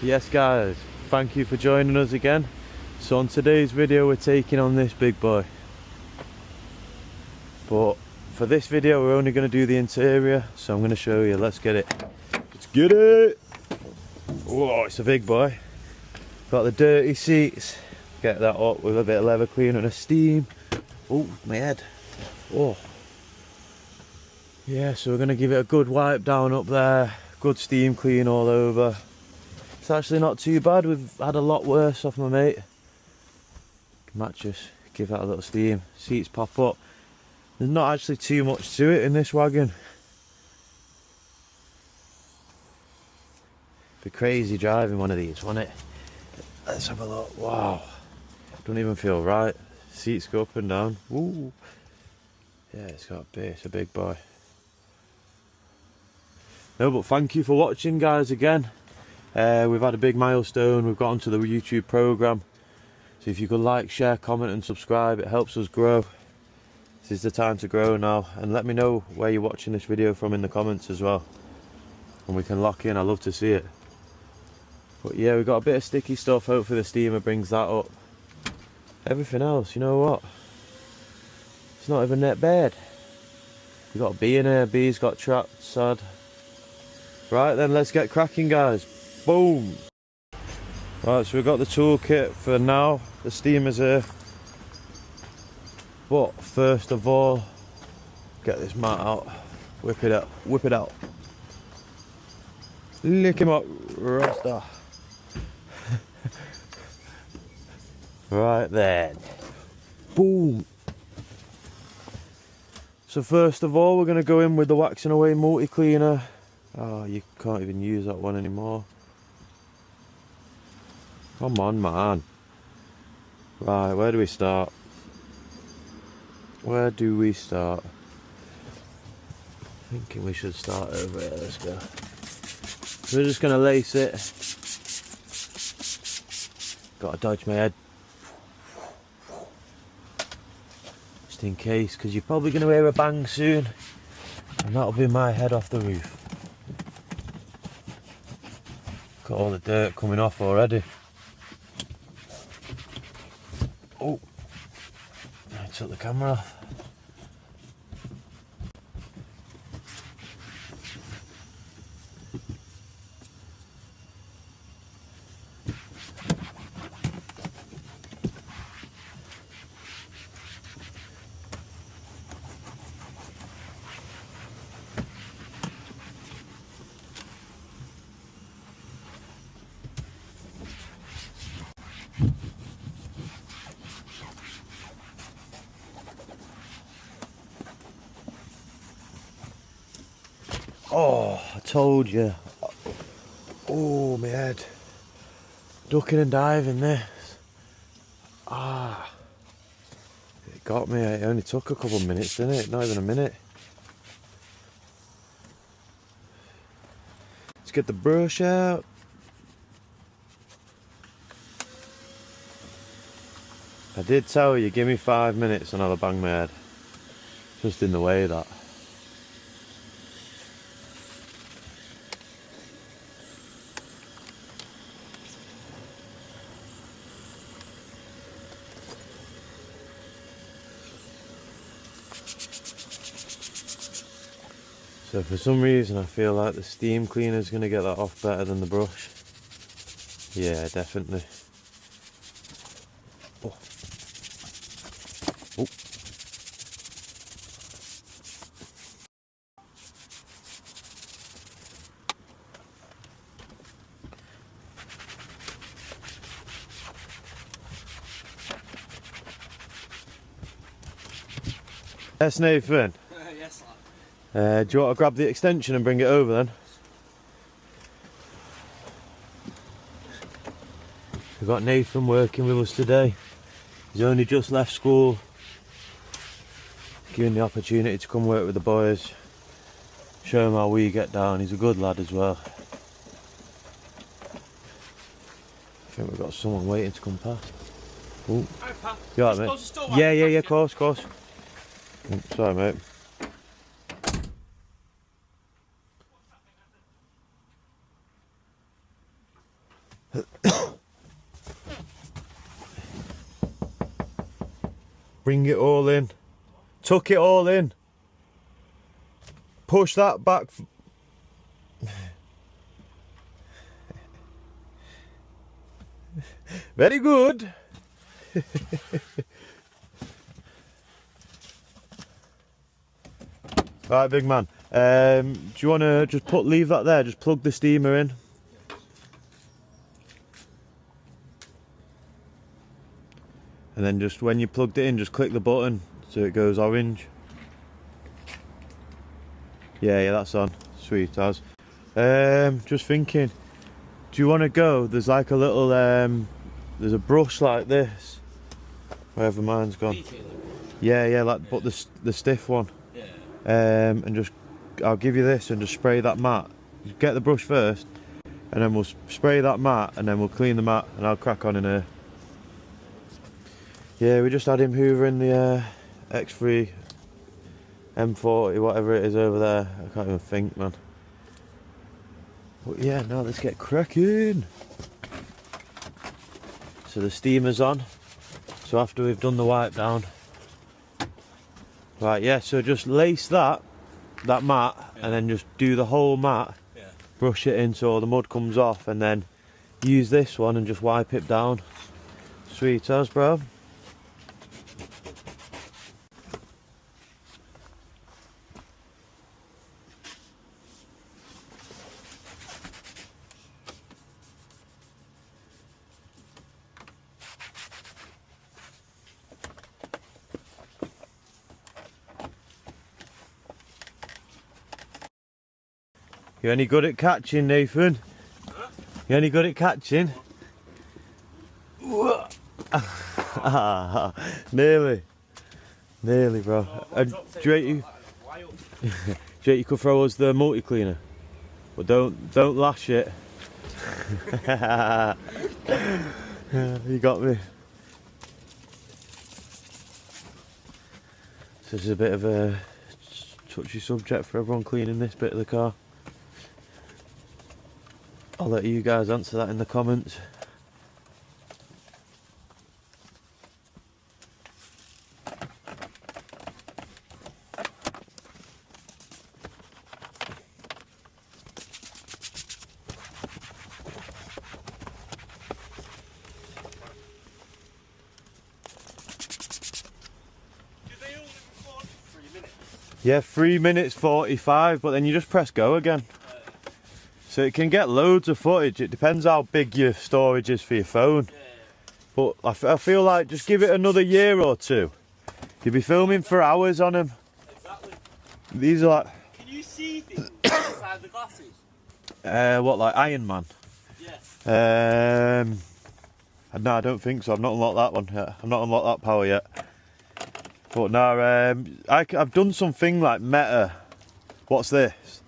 Yes guys, thank you for joining us again. So on today's video we're taking on this big boy. But for this video we're only going to do the interior, so I'm going to show you. Let's get it. Let's get it! Whoa, it's a big boy. Got the dirty seats. Get that up with a bit of leather cleaner and a steam. Oh, my head. Oh. Yeah, so we're going to give it a good wipe down up there. Good steam clean all over. It's actually not too bad. We've had a lot worse off my mate. Might just give that a little steam. Seats pop up. There's not actually too much to it in this wagon. Be crazy driving one of these, wouldn't it? Let's have a look. Wow. Don't even feel right. Seats go up and down. Woo. Yeah, it's a big boy. No, but thank you for watching, guys, again. We've had a big milestone. We've got onto the YouTube program. So if you could like, share, comment and subscribe, it helps us grow. This is the time to grow now. And let me know where you're watching this video from in the comments as well. And we can lock in. I love to see it. But yeah, we've got a bit of sticky stuff. Hopefully the steamer brings that up. Everything else, you know what? It's not even that bad. We've got a bee in here. Bee's got trapped, sad. Right then, let's get cracking, guys. Boom! Right, so we've got the toolkit for now. The steamer's here. But first of all, get this mat out. Whip it out. Whip it out. Lick him up, Rasta. Right then. Boom! So first of all, we're going to go in with the waxing away multi-cleaner. Oh, you can't even use that one anymore. Come on, man. Right, where do we start? Where do we start? Thinking we should start over here. Let's go. We're just going to lace it. Gotta dodge my head. Just in case, because you're probably going to hear a bang soon. And that'll be my head off the roof. Got all the dirt coming off already. Oh, I took the camera off. Oh, I told you. Oh, my head. Ducking and diving this. Ah. It got me. It only took a couple of minutes, didn't it? Not even a minute. Let's get the brush out. I did tell you, give me 5 minutes and I'll have banged my head. Just in the way that. So for some reason I feel like the steam cleaner is going to get that off better than the brush. Yeah, definitely. Oh. Oh. Yes, Nathan. Yes, lad. Do you want to grab the extension and bring it over then? We've got Nathan working with us today. He's only just left school. Given the opportunity to come work with the boys. Show him how we get down. He's a good lad as well. I think we've got someone waiting to come past. Oh, you alright, mate? Yeah, of course. Sorry, mate. Bring it all in. Tuck it all in. Push that back. Very good. Right, big man. Do you want to just leave that there? Just plug the steamer in. And then just when you plugged it in, just click the button so it goes orange. Yeah, that's on. Sweet as. Just thinking, do you want to go? There's like a little, there's a brush like this. Wherever mine's gone. Yeah, like but the stiff one. Yeah. And just, I'll give you this and just spray that mat. Just get the brush first, and then we'll spray that mat, and then we'll clean the mat, and I'll crack on in here. Yeah, we just had him hoovering the X3 M40, whatever it is over there. I can't even think, man. But yeah, now let's get cracking. So the steamer's on. So after we've done the wipe down, right? Yeah. So just lace that mat, yeah, and then just do the whole mat. Yeah. Brush it in so all the mud comes off, and then use this one and just wipe it down. Sweet as, bro. You any good at catching, Nathan? Huh? You any good at catching? Nearly, bro. Do you rate you could throw us the multi cleaner, but don't lash it. You got me. So this is a bit of a touchy subject for everyone cleaning this bit of the car. I'll let you guys answer that in the comments. Yeah, 3 minutes 45, but then you just press go again. So it can get loads of footage. It depends how big your storage is for your phone. But I feel like just give it another year or two. You'll be filming for hours on them. Exactly. These are like... Can you see things inside the glasses? What, like Iron Man? Yeah. No, I don't think so. I've not unlocked that one yet. I've not unlocked that power yet. But no, I've done something like meta. What's this?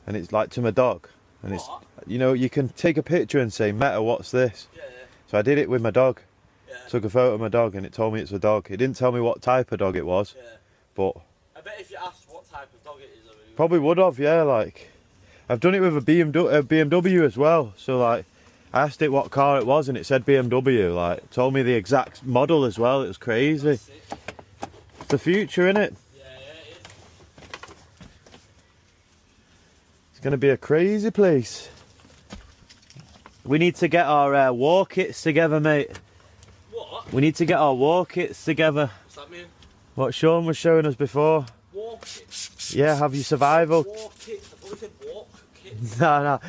And it's like to my dog. And it's, you know, you can take a picture and say, Meta, what's this? Yeah. So I did it with my dog. Yeah. Took a photo of my dog and it told me it's a dog. It didn't tell me what type of dog it was. Yeah. But I bet if you asked what type of dog it is, probably would have, yeah. Like, I've done it with a BMW as well. So like, I asked it what car it was and it said BMW. Like, it told me the exact model as well. It was crazy. It's the future, innit? Gonna be a crazy place. We need to get our war kits together, mate. What? We need to get our war kits together. What's that mean? What Sean was showing us before. War kits? Yeah, have your survival. War kits? I thought we said walk kits. No,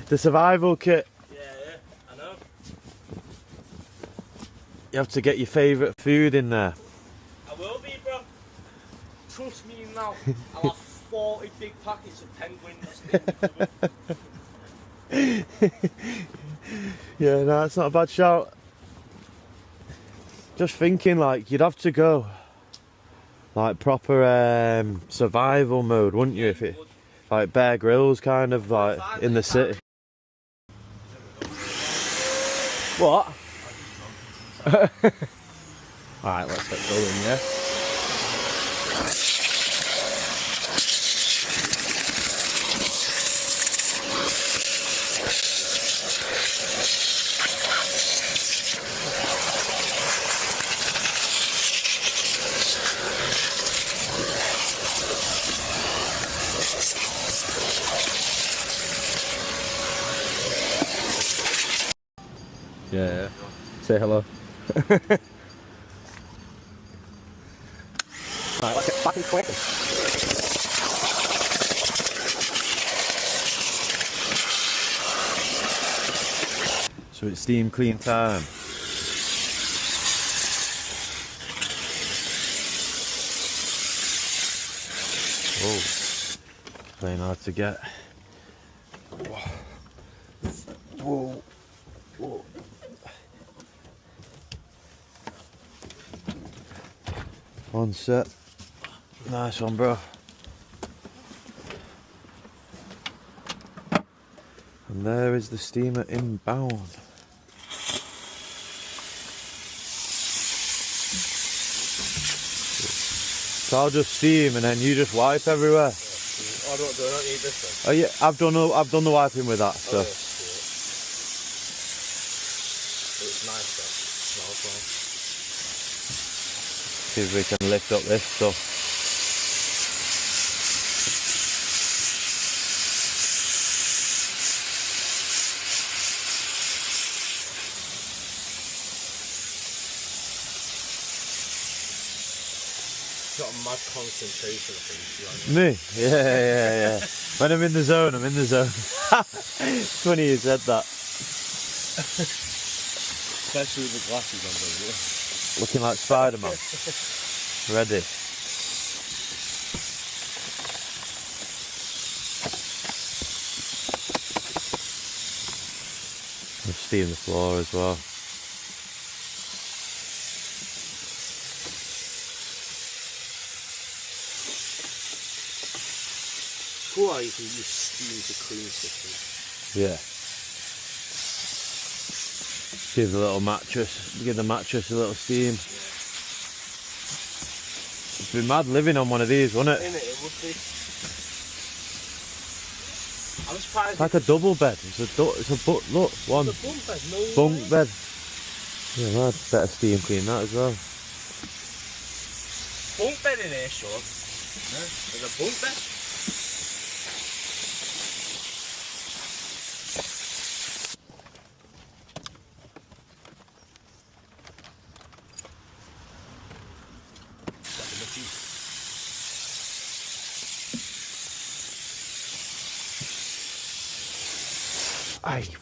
the survival kit. Yeah, I know. You have to get your favourite food in there. I will be, bro. Trust me now. I'll have 40 big packets of penguins. Yeah, no, that's not a bad shout. Just thinking, like, you'd have to go like proper survival mode, wouldn't you? If it like Bear Grylls kind of like in the city. What? Alright, let's get going, yeah? Yeah. Say hello. Alright, let's get fucking quick. So it's steam clean time. Oh, playing hard to get. Whoa. Whoa. One set. Nice one, bro. And there is the steamer inbound. So I'll just steam and then you just wipe everywhere. Oh, I don't need this then. Oh yeah, I've done the wiping with that. So. Oh, yeah. It's nice though. Smells nice. See if we can lift up this stuff. Got a mad concentration of things, Me? Yeah. When I'm in the zone, I'm in the zone. It's funny you said that. especially with the glasses on, don't you? Looking like Spider-Man. Ready. We've steamed the floor as well. Cool how you can use steam to clean stuff. Yeah. Give the mattress a little steam. It'd be mad living on one of these, wouldn't it? In it would be. I'm surprised. It's like a double bed. Look, one. It's a bunk bed, no Bunk way. bed. Yeah, man, better steam clean that as well. Bunk bed in here, Sean. There's a bunk bed.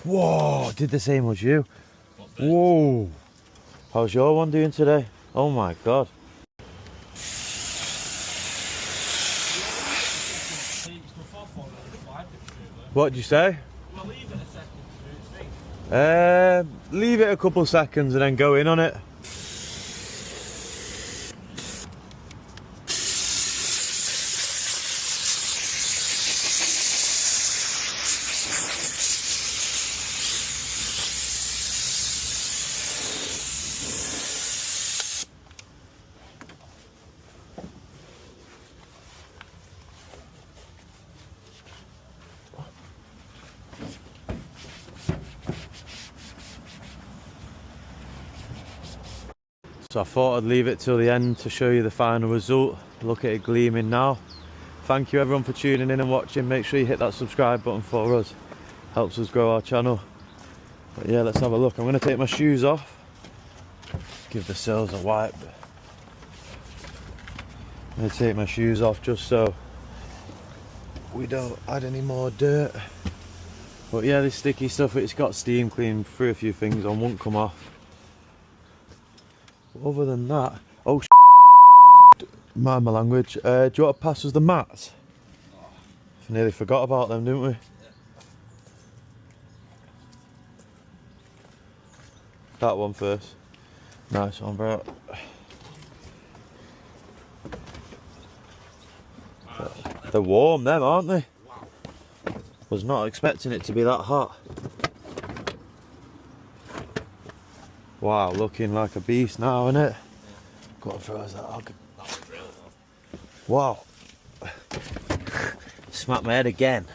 Whoa, did the same as you. Whoa. How's your one doing today? Oh my god. What did you say? Well, leave it a second. Leave it a couple seconds and then go in on it. So I thought I'd leave it till the end to show you the final result. Look at it gleaming now. Thank you everyone for tuning in and watching. Make sure you hit that subscribe button for us. Helps us grow our channel. But yeah, let's have a look. I'm going to take my shoes off. Give the sills a wipe. I'm going to take my shoes off just so we don't add any more dirt. But yeah, this sticky stuff, it's got steam clean through a few things on, won't come off. Other than that, oh mind my language. Do you want to pass us the mats? I nearly forgot about them, didn't we? Yeah. That one first. Nice one, bro. They're warm, them, aren't they? Was not expecting it to be that hot. Wow, looking like a beast now, isn't it? Go on, throw us that hog. That was real though. Wow. Smacked my head again.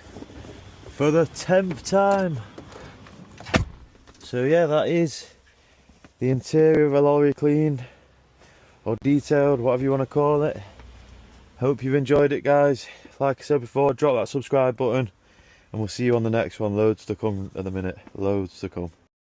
For the 10th time. So yeah, that is the interior of a lorry cleaned. Or detailed, whatever you want to call it. Hope you've enjoyed it, guys. Like I said before, drop that subscribe button. And we'll see you on the next one. Loads to come at the minute. Loads to come.